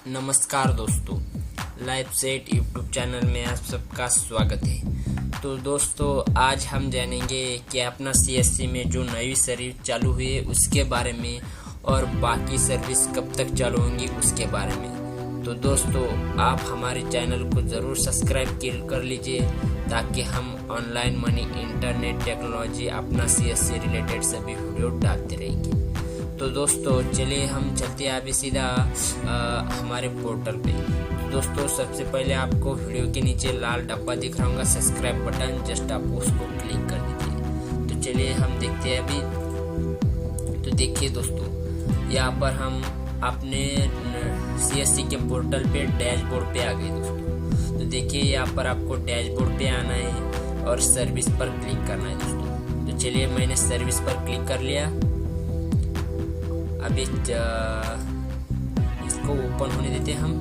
नमस्कार दोस्तों, live set YouTube channel में आप सबका स्वागत है। तो दोस्तों, आज हम जानेंगे कि अपना सीएससी में जो नई सर्विस चालू हुई है उसके बारे में और बाकी सर्विस कब तक चालू होंगी उसके बारे में। तो दोस्तों, आप हमारे चैनल को ज़रूर सब्सक्राइब कर लीजिए ताकि हम ऑनलाइन मनी, इंटरनेट टेक्नोलॉजी, अपना सीएससी रिलेटेड सभी वीडियो डालते रहेंगे। तो दोस्तों, चलिए हम चलते हैं अभी सीधा हमारे पोर्टल पे। तो दोस्तों, सबसे पहले आपको वीडियो के नीचे लाल डब्बा दिख रहा होगा, सब्सक्राइब बटन, जस्ट आप उसको क्लिक कर दीजिए। तो चलिए हम देखते हैं अभी। तो देखिए दोस्तों, यहाँ पर हम अपने सीएससी के पोर्टल पे डैशबोर्ड पे आ गए दोस्तों। तो देखिए, यहाँ पर आपको डैशबोर्ड पे आना है और सर्विस पर क्लिक करना है दोस्तों। तो चलिए, मैंने सर्विस पर क्लिक कर लिया। अभी इसको ओपन होने देते हम।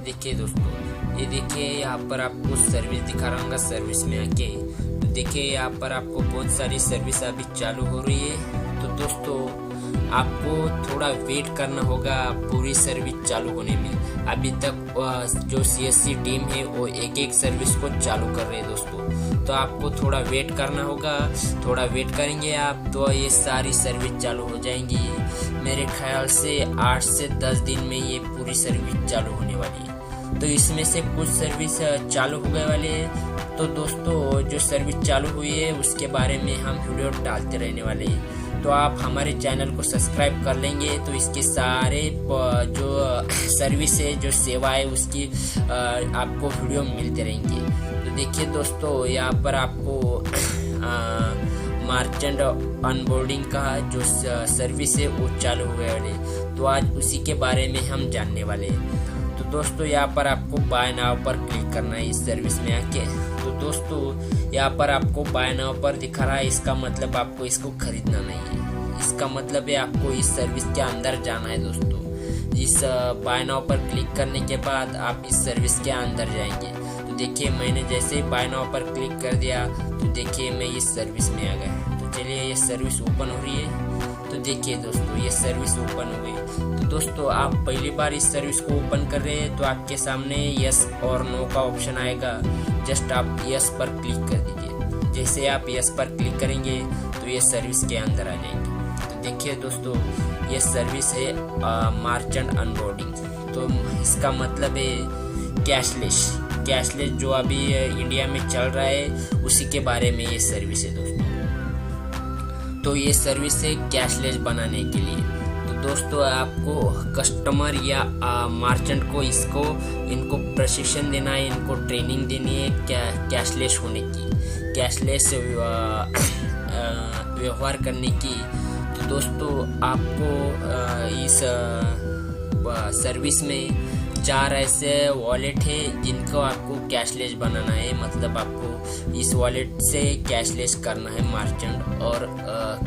देखिए दोस्तों, ये देखिए यहाँ पर आपको सर्विस दिखा रहा हूँ। सर्विस में आके तो देखिए यहाँ पर आपको बहुत सारी सर्विस अभी चालू हो रही है। तो दोस्तों, आपको थोड़ा वेट करना होगा पूरी सर्विस चालू होने में। अभी तक जो सीएससी टीम है वो एक एक सर्विस को चालू कर रहे हैं दोस्तों। तो आपको थोड़ा वेट करना होगा। थोड़ा वेट करेंगे आप तो ये सारी सर्विस चालू हो जाएंगी। मेरे ख्याल से 8 से 10 दिन में ये पूरी सर्विस चालू होने वाली है। तो इसमें से कुछ सर्विस चालू हो गए वाले हैं। तो दोस्तों, जो सर्विस चालू हुई है उसके बारे में हम वीडियो डालते रहने वाले हैं। तो आप हमारे चैनल को सब्सक्राइब कर लेंगे तो इसके सारे जो सर्विस है, जो सेवा है, उसकी आपको वीडियो मिलते रहेंगे। तो देखिए दोस्तों, यहाँ पर आपको मर्चेंट ऑनबोर्डिंग का जो सर्विस है वो चालू हुए वाले। तो आज उसी के बारे में हम जानने वाले हैं। तो दोस्तों, यहाँ पर आपको बाय नाउ पर क्लिक करना है इस सर्विस में आके। तो दोस्तों, यहाँ पर आपको बाय नाउ पर दिखा रहा है, इसका मतलब आपको इसको खरीदना नहीं है। इसका मतलब है आपको इस सर्विस के अंदर जाना है दोस्तों। इस बाय नाउ पर क्लिक करने के बाद आप इस सर्विस के अंदर जाएंगे। तो देखिए, मैंने जैसे ही बाय नाउ पर क्लिक कर दिया तो देखिए मैं इस सर्विस में आ गया। तो चलिए, ये सर्विस ओपन हो रही है। तो देखिए दोस्तों, ये सर्विस ओपन हो गई। तो दोस्तों, आप पहली बार इस सर्विस को ओपन कर रहे हैं तो आपके सामने यस और नो का ऑप्शन आएगा। जस्ट आप यस पर क्लिक कर दीजिए। जैसे आप यस पर क्लिक करेंगे तो ये सर्विस के अंदर आ जाएंगे। तो देखिए दोस्तों, ये सर्विस है मर्चेंट ऑनबोर्डिंग। तो इसका मतलब है कैशलेस जो अभी इंडिया में चल रहा है उसी के बारे में ये सर्विस है दोस्तों। तो ये सर्विस है कैशलेस बनाने के लिए। तो दोस्तों, आपको कस्टमर या मर्चेंट को इनको प्रशिक्षण देना है, इनको ट्रेनिंग देनी है कैशलेस होने की, कैशलेस व्यवहार करने की। तो दोस्तों, आपको इस सर्विस में 4 ऐसे वॉलेट है जिनको आपको कैशलेस बनाना है। मतलब आपको इस वॉलेट से कैशलेस करना है मर्चेंट और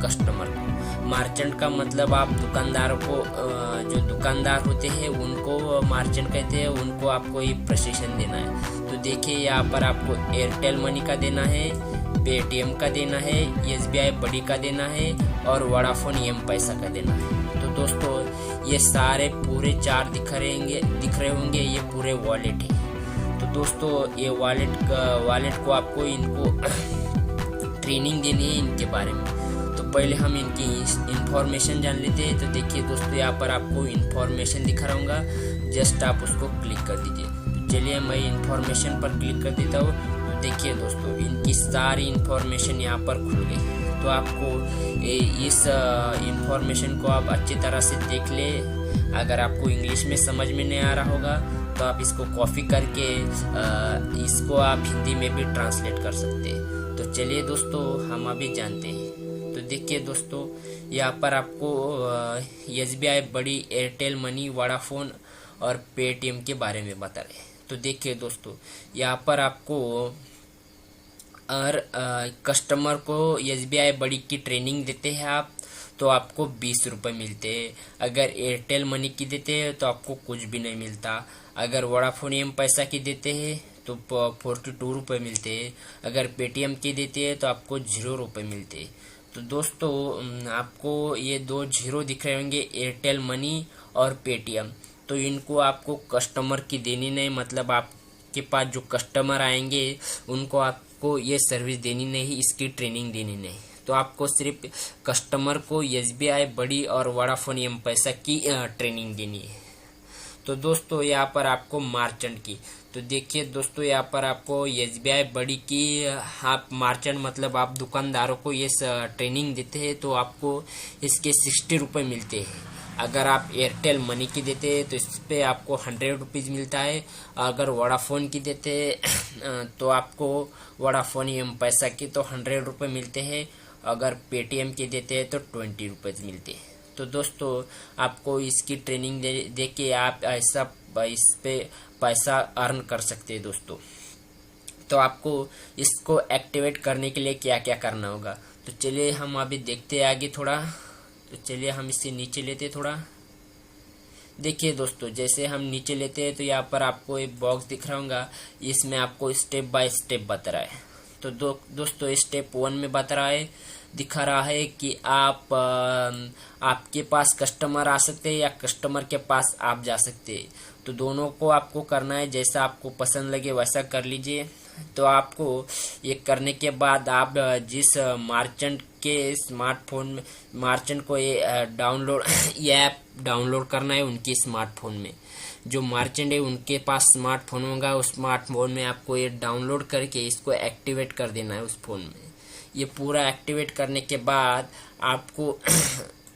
कस्टमर को। मर्चेंट का मतलब आप दुकानदारों को, जो दुकानदार होते हैं उनको मर्चेंट कहते हैं, उनको आपको ये प्रशिक्षण देना है। तो देखिए, यहाँ पर आपको एयरटेल मनी का देना है, पेटीएम का देना है, एसबीआई बड़ी का देना है और वोडाफोन एम पैसा का देना है। तो दोस्तों, ये सारे पूरे 4 दिख रहे होंगे, ये पूरे वॉलेट है। तो दोस्तों, ये वॉलेट को आपको इनको ट्रेनिंग देनी है इनके बारे में। तो पहले हम इनकी इंफॉर्मेशन जान लेते हैं। तो देखिए दोस्तों, यहाँ पर आपको इंफॉर्मेशन दिखा रहा होगा, जस्ट आप उसको क्लिक कर दीजिए। तो चलिए, मैं इंफॉर्मेशन पर क्लिक कर देता हूँ। तो देखिए दोस्तों, इनकी सारी इंफॉर्मेशन यहाँ पर खुल गई। तो आपको इस इंफॉर्मेशन को आप अच्छी तरह से देख ले। अगर आपको इंग्लिश में समझ में नहीं आ रहा होगा तो आप इसको कॉपी करके इसको आप हिंदी में भी ट्रांसलेट कर सकते हैं। तो चलिए दोस्तों, हम अभी जानते हैं। तो देखिए दोस्तों, यहाँ पर आपको एसबीआई बड़ी, एयरटेल मनी, वोडाफोन और पेटीएम के बारे में बता रहे हैं। तो देखिए दोस्तों, यहाँ पर आपको और कस्टमर को एसबीआई बड़ी की ट्रेनिंग देते हैं आप तो आपको 20 रुपये मिलते हैं। अगर एयरटेल मनी की देते हैं तो आपको कुछ भी नहीं मिलता। अगर वोडाफोन एम पैसा की देते हैं तो 42 रुपये मिलते हैं। अगर पेटीएम की देते हैं तो आपको 0 रुपये मिलते हैं। तो दोस्तों आपको ये 2 जीरो दिख रहे होंगे, एयरटेल मनी और पेटीएम। तो इनको आपको कस्टमर की देनी नहीं, मतलब आपके पास जो कस्टमर आएंगे उनको आपको ये सर्विस देनी नहीं, इसकी ट्रेनिंग देनी नहीं। तो आपको सिर्फ कस्टमर को एसबीआई बड़ी और वोडाफोन एम-पैसा की ट्रेनिंग देनी है। तो दोस्तों यहाँ पर आपको मार्चेंट की, तो देखिए दोस्तों यहाँ पर आपको एसबीआई बड़ी की आप मार्चेंट मतलब आप दुकानदारों को ये ट्रेनिंग देते हैं तो आपको इसके 60 रुपये मिलते हैं। अगर आप एयरटेल मनी की देते हैं तो इस पर आपको 100 रुपीज़ मिलता है। अगर वोडाफोन की देते हैं तो आपको वोडाफोन एम-पैसा की तो 100 रुपये मिलते हैं। अगर पेटीएम के देते हैं तो 20 रुपीज़ मिलते हैं। तो दोस्तों आपको इसकी ट्रेनिंग दे के आप ऐसा इस पे पैसा अर्न कर सकते हैं दोस्तों। तो आपको इसको एक्टिवेट करने के लिए क्या क्या करना होगा, तो चलिए हम अभी देखते हैं आगे थोड़ा। तो चलिए हम इसे नीचे लेते थोड़ा। देखिए दोस्तों जैसे हम नीचे लेते हैं तो यहाँ पर आपको एक बॉक्स दिख रहा होगा, इसमें आपको स्टेप बाय स्टेप बता रहा है। तो दोस्तों स्टेप 1 में बता रहा है, दिखा रहा है कि आपके पास कस्टमर आ सकते हैं या कस्टमर के पास आप जा सकते हैं। तो दोनों को आपको करना है, जैसा आपको पसंद लगे वैसा कर लीजिए। तो आपको ये करने के बाद आप जिस मार्चेंट के स्मार्टफोन में मार्चेंट को ये डाउनलोड ये ऐप डाउनलोड करना है उनके स्मार्टफोन में। जो मार्चेंट है उनके पास स्मार्टफोन होगा, उस स्मार्टफोन में आपको ये डाउनलोड करके इसको एक्टिवेट कर देना है उस फोन में। ये पूरा एक्टिवेट करने के बाद आपको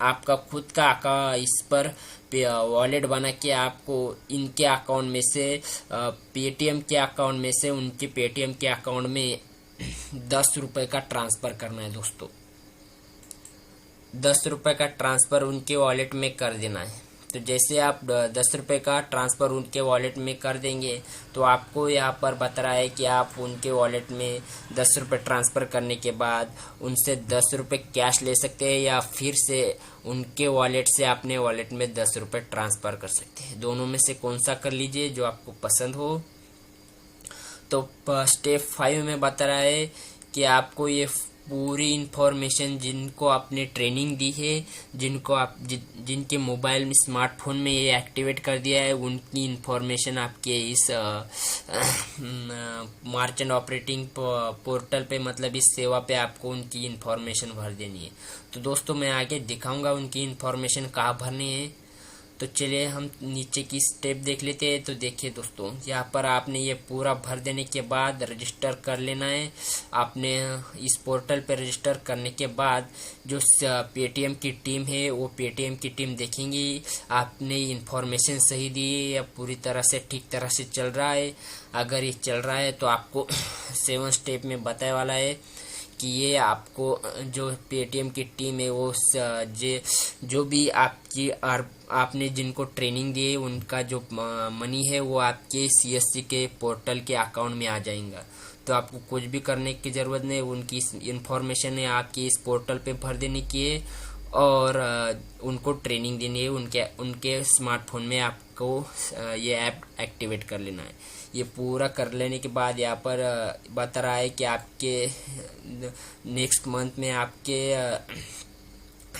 आपका खुद का इस पर वॉलेट बना के आपको इनके अकाउंट में से पेटीएम के अकाउंट में से उनके पेटीएम के अकाउंट में 10 रुपये का ट्रांसफ़र करना है दोस्तों। 10 रुपये का ट्रांसफ़र उनके वॉलेट में कर देना है। तो जैसे आप 10 रुपये का ट्रांसफ़र उनके वॉलेट में कर देंगे तो आपको यहाँ पर बता रहा है कि आप उनके वॉलेट में 10 रुपये ट्रांसफ़र करने के बाद उनसे 10 रुपये कैश ले सकते हैं या फिर से उनके वॉलेट से अपने वॉलेट में 10 रुपये ट्रांसफ़र कर सकते हैं। दोनों में से कौन सा कर लीजिए जो आपको पसंद हो। तो स्टेप 5 में बता रहा है कि आपको ये पूरी इन्फॉर्मेशन जिनको आपने ट्रेनिंग दी है, जिनको आप जिनके मोबाइल में स्मार्टफोन में ये एक्टिवेट कर दिया है, उनकी इन्फॉर्मेशन आपके इस मार्चेंट ऑपरेटिंग पोर्टल पे मतलब इस सेवा पे आपको उनकी इन्फॉर्मेशन भर देनी है। तो दोस्तों मैं आगे दिखाऊंगा उनकी इन्फॉर्मेशन कहाँ भरनी है। तो चलिए हम नीचे की स्टेप देख लेते हैं। तो देखिए दोस्तों यहाँ पर आपने ये पूरा भर देने के बाद रजिस्टर कर लेना है। आपने इस पोर्टल पर रजिस्टर करने के बाद जो पेटीएम की टीम है वो पेटीएम की टीम देखेंगी आपने इन्फॉर्मेशन सही दी है या पूरी तरह से ठीक तरह से चल रहा है। अगर ये चल रहा है तो आपको 7 स्टेप में बताने वाला है कि ये आपको जो पेटीएम की टीम है वो जो भी आपने जिनको ट्रेनिंग दी है उनका जो मनी है वो आपके सीएससी के पोर्टल के अकाउंट में आ जाएगा। तो आपको कुछ भी करने की ज़रूरत नहीं, उनकी इन्फॉर्मेशन है आपकी इस पोर्टल पे भर देने की है और उनको ट्रेनिंग देनी है। उनके स्मार्टफोन में आपको ये ऐप एक्टिवेट कर लेना है। ये पूरा कर लेने के बाद यहाँ पर बता रहा है कि आपके नेक्स्ट मंथ में आपके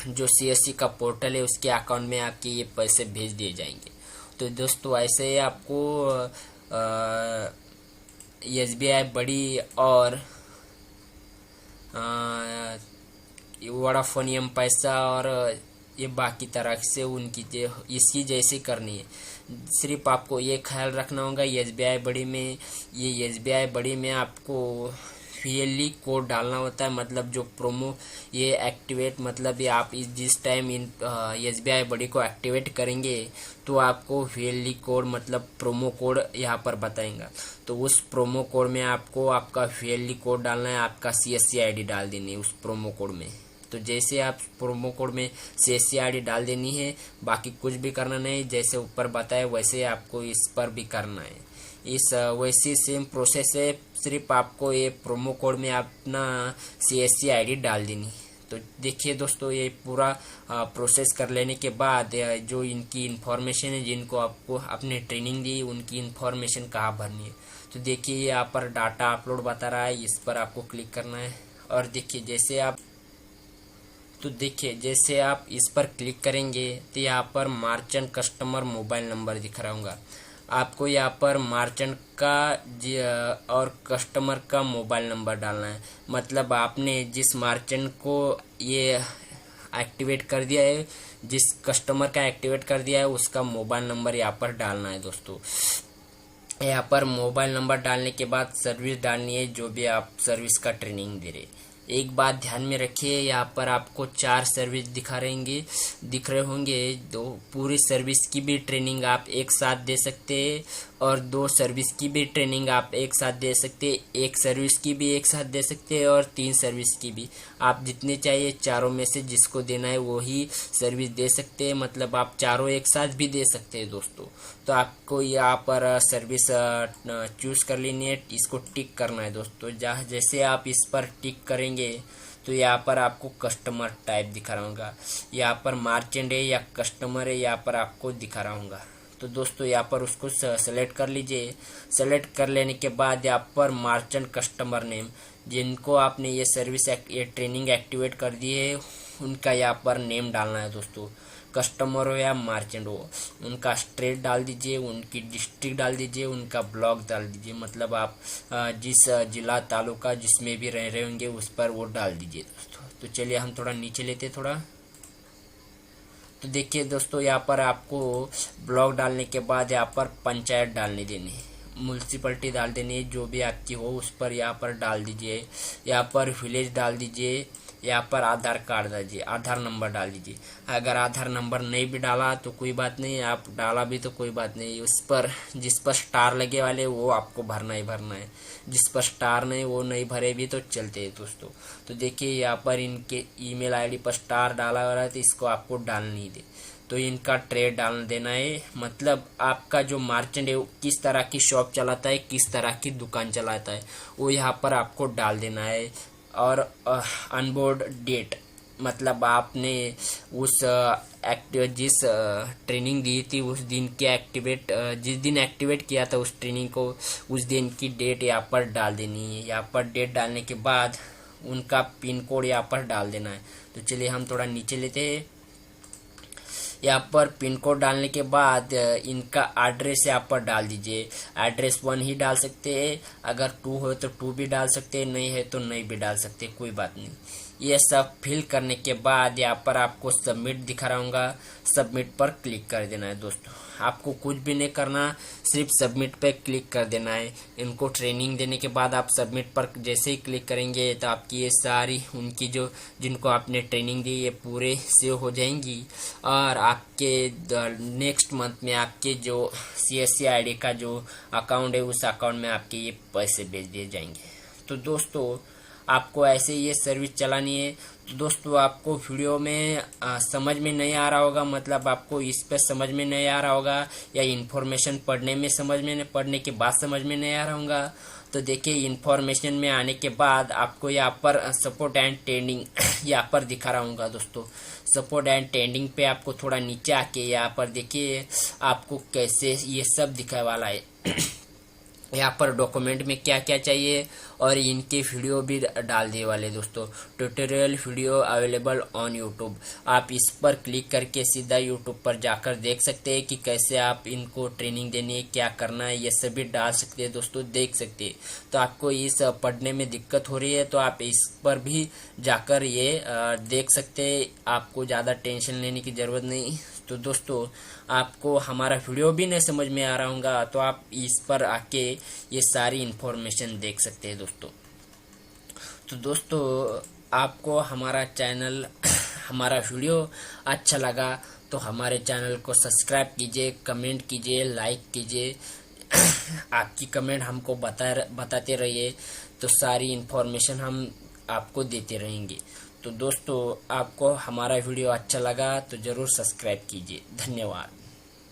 जो सीएससी का पोर्टल है उसके अकाउंट में आपके ये पैसे भेज दिए जाएंगे। तो दोस्तों ऐसे ही आपको एसबीआई बड़ी और वोडाफोन एम-पैसा और ये बाकी तरह से उनकी इसी जैसे करनी है। सिर्फ आपको ये ख्याल रखना होगा एसबीआई बड़ी में आपको वीएलई कोड डालना होता है। मतलब जो प्रोमो ये एक्टिवेट मतलब ये आप जिस टाइम एसबीआई बड़ी को एक्टिवेट करेंगे तो आपको वीएलई कोड मतलब प्रोमो कोड यहाँ पर बताएंगा। तो उस प्रोमो कोड में आपको आपका वीएलई कोड डालना है, आपका सीएससी आईडी डाल देनी है उस प्रोमो कोड में। तो जैसे आप प्रोमो कोड में सीएससी आईडी डाल देनी है, बाकी कुछ भी करना नहीं, जैसे ऊपर बताए वैसे आपको इस पर भी करना है। इस वैसी सेम प्रोसेस है, सिर्फ आपको ये प्रोमो कोड में अपना सीएससी आईडी डाल देनी। तो देखिए दोस्तों ये पूरा प्रोसेस कर लेने के बाद जो इनकी इन्फॉर्मेशन है जिनको आपको अपने ट्रेनिंग दी उनकी इन्फॉर्मेशन कहाँ भरनी है। तो देखिए यहाँ पर डाटा अपलोड बता रहा है, इस पर आपको क्लिक करना है। और देखिए जैसे आप तो देखिए जैसे आप इस पर क्लिक करेंगे तो यहाँ पर मार्चेंट कस्टमर मोबाइल नंबर दिख रहा होगा। आपको यहाँ पर मार्चेंट का और कस्टमर का मोबाइल नंबर डालना है। मतलब आपने जिस मार्चेंट को ये एक्टिवेट कर दिया है, जिस कस्टमर का एक्टिवेट कर दिया है, उसका मोबाइल नंबर यहाँ पर डालना है दोस्तों। यहाँ पर मोबाइल नंबर डालने के बाद सर्विस डालनी है, जो भी आप सर्विस का ट्रेनिंग दे रहे। एक बात ध्यान में रखिए, यहाँ पर आपको 4 सर्विस दिख रहे होंगे। दो पूरी सर्विस की भी ट्रेनिंग आप एक साथ दे सकते हैं और 2 सर्विस की भी ट्रेनिंग आप एक साथ दे सकते हैं। 1 सर्विस की भी एक साथ दे सकते हैं और 3 सर्विस की भी। आप जितने चाहिए चारों में से जिसको देना है वही सर्विस दे सकते हैं। मतलब आप चारों एक साथ भी दे सकते हैं दोस्तों। तो आपको यहाँ पर सर्विस चूज कर लेनी है, इसको टिक करना है दोस्तों। जैसे आप इस पर टिक करेंगे तो यहाँ पर आपको कस्टमर टाइप दिखा रहा होगा। यहाँ पर मार्चेंट है या कस्टमर है, यहाँ पर आपको दिखा रहा होगा। तो दोस्तों यहाँ पर उसको सेलेक्ट कर लीजिए। सेलेक्ट कर लेने के बाद यहाँ पर मार्चेंट कस्टमर नेम, जिनको आपने ये सर्विस ये ट्रेनिंग एक्टिवेट कर दी है, उनका यहाँ पर नेम डालना है दोस्तों। कस्टमर हो या मार्चेंट हो, उनका स्टेट डाल दीजिए, उनकी डिस्ट्रिक्ट डाल दीजिए, उनका ब्लॉक डाल दीजिए। मतलब आप जिस जिला तालुका जिसमें भी रह रहे होंगे उस पर वो डाल दीजिए दोस्तों। तो चलिए हम थोड़ा नीचे लेते थोड़ा। तो देखिए दोस्तों यहाँ पर आपको ब्लॉक डालने के बाद यहाँ पर पंचायत डालने देनी है, म्यूनसिपलिटी डाल देनी है, जो भी आपकी हो उस पर यहाँ पर डाल दीजिए। यहाँ पर विलेज डाल दीजिए। यहाँ पर आधार कार्ड डालिए, आधार नंबर डाल दीजिए। अगर आधार नंबर नहीं भी डाला तो कोई बात नहीं, आप डाला भी तो कोई बात नहीं। उस पर जिस पर स्टार लगे वाले वो आपको भरना ही भरना है, जिस पर स्टार नहीं वो नहीं भरे भी तो चलते हैं दोस्तों। तो देखिए यहाँ पर इनके ईमेल आईडी पर स्टार डाला हुआ है तो इसको आपको डालनी ही दे। तो इनका ट्रेड डाल देना है। मतलब आपका जो मार्चेंट है वो किस तरह की शॉप चलाता है, किस तरह की दुकान चलाता है, वो यहाँ पर आपको डाल देना है। और अनबोर्ड डेट, मतलब आपने उस जिस ट्रेनिंग दी थी उस दिन के जिस दिन एक्टिवेट किया था उस ट्रेनिंग को, उस दिन की डेट यहाँ पर डाल देनी है। यहाँ पर डेट डालने के बाद उनका पिन कोड यहाँ पर डाल देना है। तो चलिए हम थोड़ा नीचे लेते हैं। यहाँ पर पिन कोड डालने के बाद इनका एड्रेस यहाँ पर डाल दीजिए। एड्रेस 1 ही डाल सकते हैं, अगर 2 हो तो 2 भी डाल सकते हैं, नहीं है तो नहीं भी डाल सकते, कोई बात नहीं। ये सब फिल करने के बाद यहाँ पर आपको सबमिट दिखा रहा होगा, सबमिट पर क्लिक कर देना है दोस्तों। आपको कुछ भी नहीं करना, सिर्फ सबमिट पे क्लिक कर देना है। इनको ट्रेनिंग देने के बाद आप सबमिट पर जैसे ही क्लिक करेंगे तो आपकी ये सारी उनकी जिनको आपने ट्रेनिंग दी ये पूरे सेव हो जाएंगी और आपके नेक्स्ट मंथ में आपके जो CSC ID का जो अकाउंट है उस अकाउंट में आपके ये पैसे भेज दिए जाएंगे। तो दोस्तों आपको ऐसे ये सर्विस चलानी है। तो दोस्तों आपको वीडियो में समझ में नहीं आ रहा होगा, मतलब आपको इस पे समझ में नहीं आ रहा होगा या इन्फॉर्मेशन पढ़ने के बाद समझ में नहीं आ रहा होगा। तो देखिए इन्फॉर्मेशन में आने के बाद आपको यहाँ पर सपोर्ट एंड ट्रेनिंग यहाँ पर दिखा रहा हूँ दोस्तों। सपोर्ट एंड ट्रेनिंग पे आपको थोड़ा नीचे आके यहाँ पर देखिए आपको कैसे ये सब दिखाने वाला है। यहाँ पर डॉक्यूमेंट में क्या क्या चाहिए और इनके वीडियो भी डाल दिए वाले दोस्तों। Tutorial video available on YouTube, आप इस पर क्लिक करके सीधा यूट्यूब पर जाकर देख सकते हैं कि कैसे आप इनको ट्रेनिंग देनी है, क्या करना है, ये सभी डाल सकते हैं दोस्तों, देख सकते हैं। तो आपको इस पढ़ने में दिक्कत हो रही है तो आप इस पर भी जाकर ये देख सकते हैं, आपको ज़्यादा टेंशन लेने की ज़रूरत नहीं। तो दोस्तों आपको हमारा वीडियो भी नहीं समझ में आ रहा होगा तो आप इस पर आके ये सारी इन्फॉर्मेशन देख सकते हैं दोस्तों। तो दोस्तों आपको हमारा चैनल हमारा वीडियो अच्छा लगा तो हमारे चैनल को सब्सक्राइब कीजिए, कमेंट कीजिए, लाइक कीजिए। आपकी कमेंट हमको बताते रहिए, तो सारी इन्फॉर्मेशन हम आपको देते रहेंगे। तो दोस्तों आपको हमारा वीडियो अच्छा लगा तो ज़रूर सब्सक्राइब कीजिए। धन्यवाद।